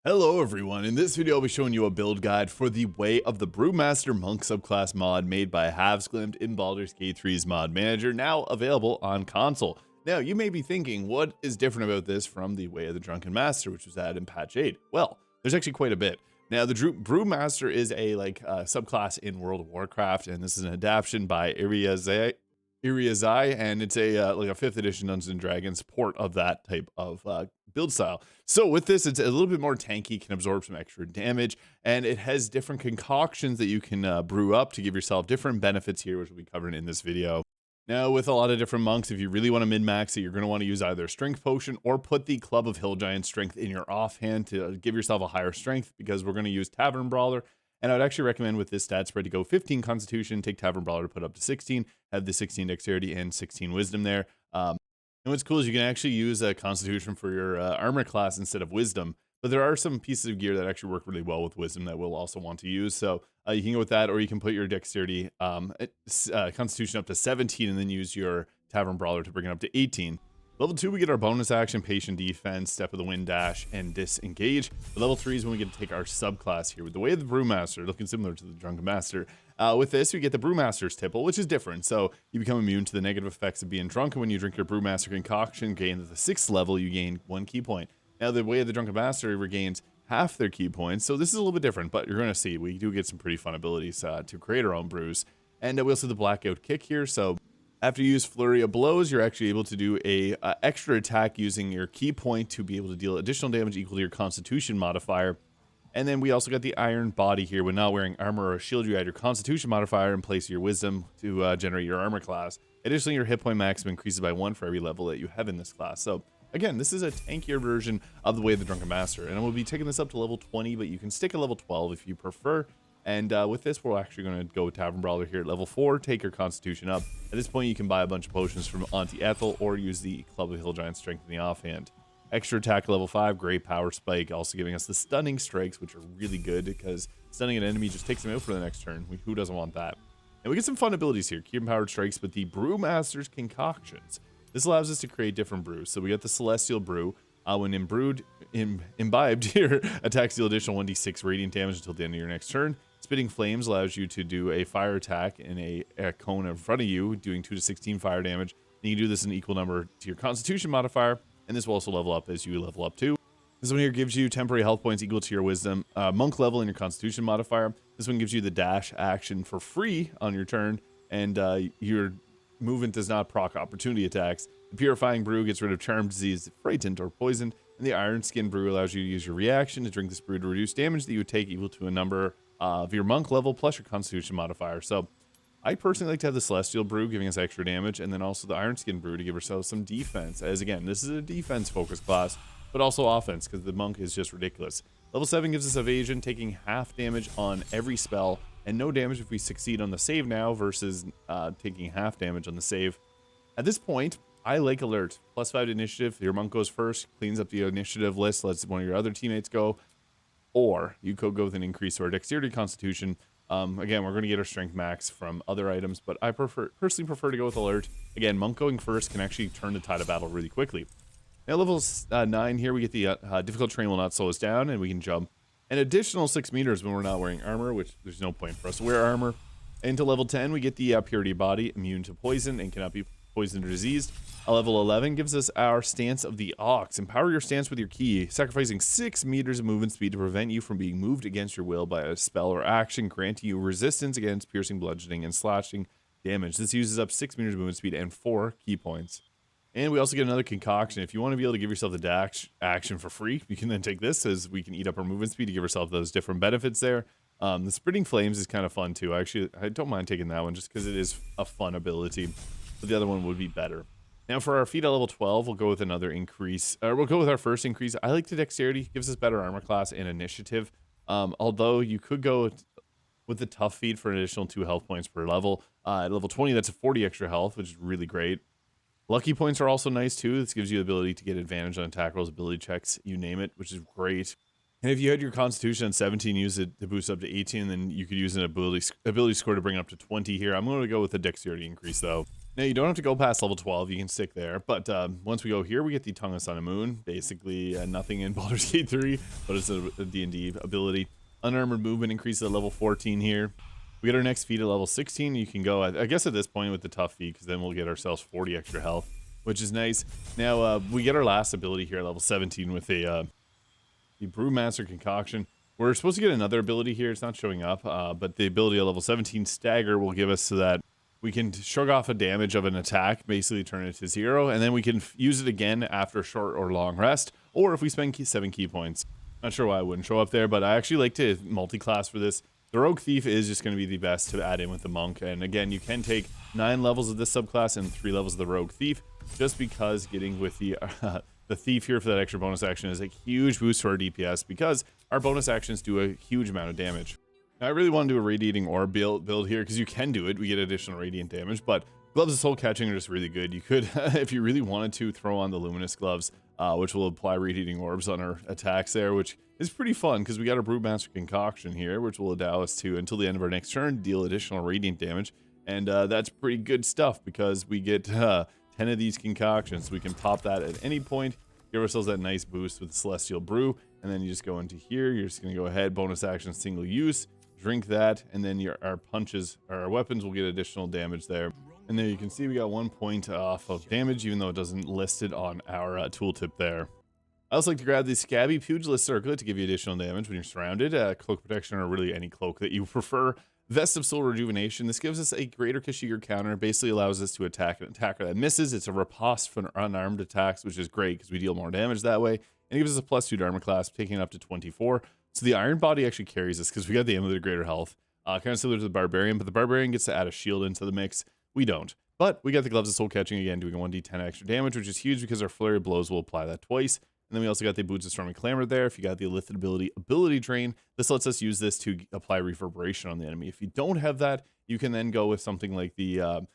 Hello everyone, in this video I'll be showing you a build guide for the Way of the Brewmaster Monk subclass mod made by Havsglimt in Baldur's Gate 3's mod manager, now available on console. Now you may be thinking, what is different about this from the Way of the Drunken Master, which was added in patch 8? Well, there's actually quite a bit. Now the Brewmaster is a subclass in World of Warcraft, and this is an adaptation by Iriazai, and it's a like a 5th edition Dungeons and Dragons port of that type of build style. So with this, it's a little bit more tanky, can absorb some extra damage, and it has different concoctions that you can brew up to give yourself different benefits here, which will be covered in this video. Now, with a lot of different monks, if you really want to min-max it, you're going to want to use either Strength Potion or put the Club of Hill Giant Strength in your offhand to give yourself a higher strength, because we're going to use Tavern Brawler. And I would actually recommend with this stat spread to go 15 Constitution, take Tavern Brawler to put up to 16, have the 16 Dexterity and 16 Wisdom there. And what's cool is you can actually use a Constitution for your armor class instead of Wisdom. But there are some pieces of gear that actually work really well with Wisdom that we'll also want to use. So you can go with that, or you can put your Dexterity Constitution up to 17 and then use your Tavern Brawler to bring it up to 18. Level 2, we get our bonus action, Patient Defense, Step of the Wind Dash, and Disengage. But level 3 is when we get to take our subclass here with the Way of the Brewmaster, looking similar to the Drunken Master. With this, we get the Brewmaster's Tipple, which is different. So you become immune to the negative effects of being drunken when you drink your Brewmaster concoction. Gain at the 6th level, you gain 1 key point. Now, the Way of the Drunken Master regains half their key points, so this is a little bit different, but you're going to see we do get some pretty fun abilities to create our own brews. And we also have the Blackout Kick here, so after you use Flurry of Blows, you're actually able to do a extra attack using your key point to be able to deal additional damage equal to your Constitution modifier. And then we also got the Iron Body here. When not wearing armor or a shield, you add your Constitution modifier in place of your Wisdom to generate your armor class. Additionally, your hit point maximum increases by 1 for every level that you have in this class. So again, this is a tankier version of the Way of the Drunken Master, and we'll be taking this up to level 20, but you can stick at level 12 if you prefer. And with this, we're actually going to go with Tavern Brawler here at level 4, take your Constitution up. At this point, you can buy a bunch of potions from Auntie Ethel or use the Club of Hill Giant Strength in the offhand. Extra attack at level 5, Great Power Spike, also giving us the Stunning Strikes, which are really good because stunning an enemy just takes them out for the next turn. Who doesn't want that? And we get some fun abilities here, Key Powered Strikes with the Brewmaster's Concoctions. This allows us to create different brews. So we got the Celestial Brew. When imbibed here, attacks deal additional 1d6 radiant damage until the end of your next turn. Spitting Flames allows you to do a fire attack in a cone in front of you, doing 2 to 16 fire damage. And you can do this in equal number to your Constitution modifier, and this will also level up as you level up too. This one here gives you temporary health points equal to your Wisdom, Monk level, and your Constitution modifier. This one gives you the dash action for free on your turn, and your movement does not proc opportunity attacks. The Purifying Brew gets rid of Charmed, Diseased, Frightened, or Poisoned, and the Iron Skin Brew allows you to use your reaction to drink this brew to reduce damage that you would take equal to a number of your Monk level plus your Constitution modifier. So I personally like to have the Celestial Brew giving us extra damage, and then also the Iron Skin Brew to give ourselves some defense, as again, this is a defense focused class, but also offense because the Monk is just ridiculous. Level 7 gives us Evasion, taking half damage on every spell, and no damage if we succeed on the save now versus taking half damage on the save. At this point, I like Alert. +5 to initiative. Your Monk goes first, cleans up the initiative list, lets one of your other teammates go. Or you could go with an increase to our Dexterity Constitution. Again, we're going to get our Strength max from other items, but I personally prefer to go with Alert. Again, Monk going first can actually turn the tide of battle really quickly. Now, level 9 here, we get the difficult terrain will not slow us down, and we can jump an additional 6 meters when we're not wearing armor, which there's no point for us to wear armor. Into level 10, we get the Purity Body, immune to poison and cannot be poisoned or diseased. Level 11 gives us our Stance of the Ox. Empower your stance with your key, sacrificing 6 meters of movement speed to prevent you from being moved against your will by a spell or action, granting you resistance against piercing, bludgeoning, and slashing damage. This uses up 6 meters of movement speed and 4 key points. And we also get another concoction. If you want to be able to give yourself the dash action for free, you can then take this, as we can eat up our movement speed to give ourselves those different benefits there. The Spitting Flames is kind of fun too. Actually, I don't mind taking that one just because it is a fun ability, but the other one would be better. Now for our feat at level 12, we'll go with another increase. We'll go with our first increase. I like the Dexterity, gives us better armor class and initiative. Although you could go with the tough feat for an additional 2 health points per level. At level 20, that's a 40 extra health, which is really great. Lucky points are also nice too. This gives you the ability to get advantage on attack rolls, ability checks, you name it, which is great. And if you had your Constitution on 17, use it to boost up to 18, then you could use an ability score to bring it up to 20 here. I'm going to go with the Dexterity increase though. Now, you don't have to go past level 12, you can stick there, but once we go here, we get the Tongue of Sun and Moon, basically nothing in Baldur's Gate 3, but it's a D&D ability. Unarmored movement increases at level 14 here. We get our next feat at level 16, you can go, I guess at this point with the tough feat, because then we'll get ourselves 40 extra health, which is nice. Now, we get our last ability here at level 17 with the BREWMASTER Concoction. We're supposed to get another ability here, it's not showing up, but the ability at level 17, Stagger, will give us so that we can shrug off a damage of an attack, basically turn it to 0, and then we can use it again after a short or long rest, or if we spend 7 key points. Not sure why it wouldn't show up there, but I actually like to multi-class for this. The Rogue Thief is just going to be the best to add in with the Monk, and again, you can take 9 levels of this subclass and 3 levels of the Rogue Thief, just because getting with the Thief here for that extra bonus action is a huge boost for our DPS, because our bonus actions do a huge amount of damage. Now, I really want to do a Radiating Orb build here, because you can do it. We get additional radiant damage, but Gloves of Soul Catching are just really good. You could, if you really wanted to, throw on the Luminous Gloves, which will apply Radiating Orbs on our attacks there, which is pretty fun, because we got a Brewmaster Concoction here, which will allow us to, until the end of our next turn, deal additional radiant damage, and that's pretty good stuff, because we get 10 of these concoctions, so we can pop that at any point, give ourselves that nice boost with Celestial Brew, and then you just go into here, you're just going to go ahead, bonus action, single use, drink that, and then our punches, or our weapons will get additional damage there. And there you can see we got 1 point off of damage, even though it doesn't list it on our tooltip there. I also like to grab the Scabby Pugilist Circlet to give you additional damage when you're surrounded. Cloak Protection, or really any cloak that you prefer. Vest of Soul Rejuvenation. This gives us a greater Kashyyyr counter. Basically allows us to attack an attacker that misses. It's a riposte for unarmed attacks, which is great because we deal more damage that way. And it gives us a +2 to armor class, taking it up to 24. So the Iron Body actually carries us because we got the Amulet of Greater Health. Kind of similar to the Barbarian, but the Barbarian gets to add a shield into the mix. We don't. But we got the Gloves of Soul Catching again, doing a 1d10 extra damage, which is huge because our Flurry of Blows will apply that twice. And then we also got the Boots of Storm and Clamor there. If you got the Illithid ability Drain, this lets us use this to apply Reverberation on the enemy. If you don't have that, you can then go with something like the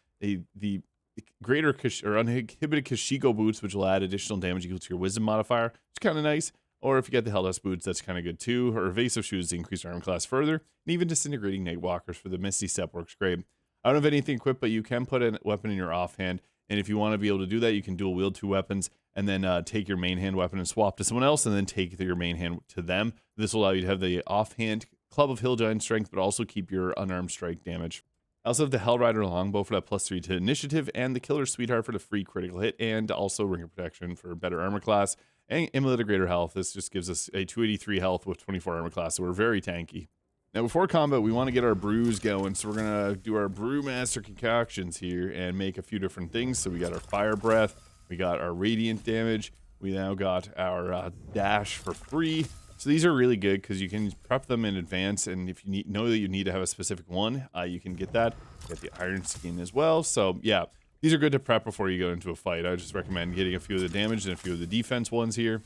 Greater or Uninhibited Kashiko Boots, which will add additional damage equal to your Wisdom modifier, which is kind of nice. Or if you get the Helldust Boots, that's kind of good too. Or Evasive Shoes to increase our armor class further. And even Disintegrating Nightwalkers for the Misty Step works great. I don't have anything equipped, but you can put a weapon in your offhand. And if you want to be able to do that, you can dual wield 2 weapons and then take your main hand weapon and swap to someone else and then take your main hand to them. This will allow you to have the offhand Club of Hill Giant Strength, but also keep your unarmed strike damage. I also have the Hellrider Longbow for that +3 to initiative, and the Killer Sweetheart for the free critical hit, and also Ring of Protection for better armor class, and Amulet of Greater Health. This just gives us a 283 health with 24 armor class, so we're very tanky. Now, before combat, we want to get our brews going, so we're going to do our Brewmaster concoctions here and make a few different things. So we got our Fire Breath, we got our Radiant Damage, we now got our Dash for free. So these are really good because you can prep them in advance, and if you know that you need to have a specific one, you can get that. Get the Iron Skin as well. So yeah, these are good to prep before you go into a fight. I just recommend getting a few of the damage and a few of the defense ones here.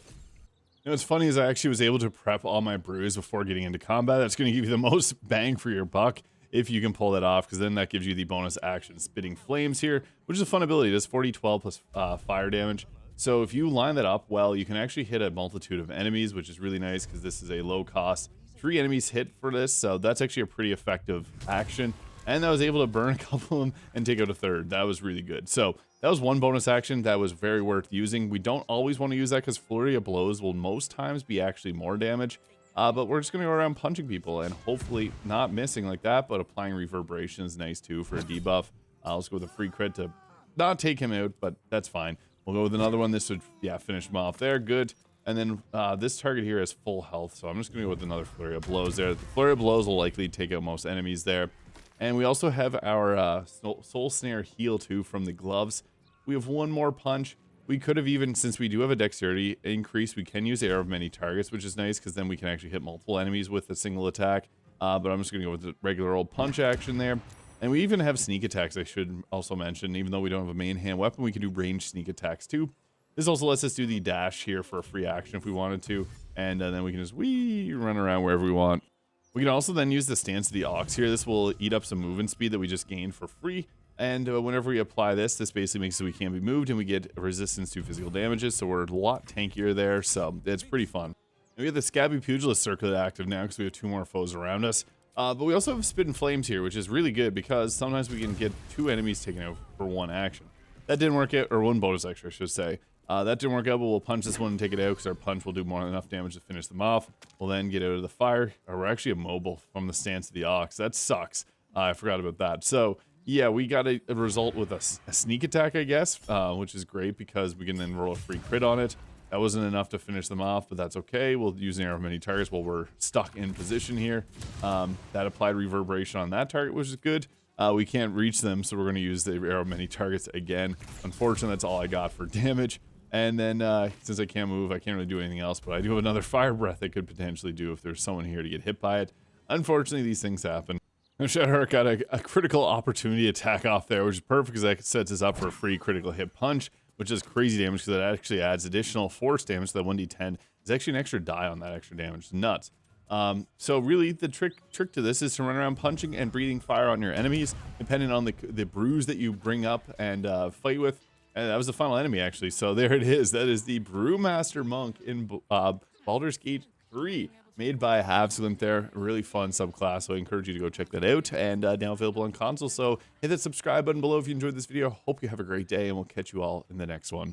You know, what's funny is I actually was able to prep all my brews before getting into combat. That's going to give you the most bang for your buck if you can pull that off, because then that gives you the bonus action Spitting Flames here, which is a fun ability. It does 40-12 plus fire damage. So if you line that up well, you can actually hit a multitude of enemies, which is really nice because this is a low cost. 3 enemies hit for this, so that's actually a pretty effective action. And I was able to burn a couple of them and take out a third. That was really good. So that was one bonus action that was very worth using. We don't always want to use that because Flurry of Blows will most times be actually more damage. But we're just going to go around punching people and hopefully not missing like that, but applying Reverberation is nice too for a debuff. Let's go with a free crit to not take him out, but that's fine. We'll go with another one. This would, yeah, finish him off there. Good. And then this target here has full health, so I'm just going to go with another Flurry of Blows there. The Flurry of Blows will likely take out most enemies there. And we also have our Soul Snare heal too from the gloves. We have one more punch. We could have even, since we do have a dexterity increase, we can use Arrow of Many Targets, which is nice because then we can actually hit multiple enemies with a single attack. But I'm just going to go with the regular old punch action there. And we even have sneak attacks, I should also mention. Even though we don't have a main hand weapon, we can do ranged sneak attacks too. This also lets us do the dash here for a free action if we wanted to. And then we can just run around wherever we want. We can also then use the Stance of the Ox here. This will eat up some movement speed that we just gained for free. And whenever we apply this basically makes it so we can't be moved and we get resistance to physical damages. So we're a lot tankier there. So it's pretty fun. And we have the Scabby Pugilist Circlet active now because we have 2 more foes around us. But we also have Spit and Flames here, which is really good because sometimes we can get 2 enemies taken out for 1 action. That didn't work out, or 1 bonus extra, I should say. That didn't work out, but we'll punch this one and take it out because our punch will do more than enough damage to finish them off. We'll then get out of the fire, or we're actually immobile from the stance of the Ox. That sucks. I forgot about that. So, yeah, we got a result with a sneak attack, I guess, which is great because we can then roll a free crit on it. That wasn't enough to finish them off, but that's okay. We'll use an arrow of many targets while we're stuck in position here. That applied reverberation on that target, which is good. We can't reach them, so we're going to use the arrow of many targets again. Unfortunately, that's all I got for damage. And then, since I can't move, I can't really do anything else, but I do have another fire breath I could potentially do if there's someone here to get hit by it. Unfortunately, these things happen. Shadowheart got a critical opportunity attack off there, which is perfect because that sets us up for a free critical hit punch, which is crazy damage because it actually adds additional force damage. So that 1d10 is actually an extra die on that extra damage. It's nuts. So really the trick to this is to run around punching and breathing fire on your enemies, depending on the brews that you bring up and fight with. And that was the final enemy, actually. So there it is. That is the Brewmaster Monk in Baldur's Gate 3, made by Havsglimt there. A really fun subclass, so I encourage you to go check that out. And now available on console. So hit that subscribe button below if you enjoyed this video. Hope you have a great day, and we'll catch you all in the next one.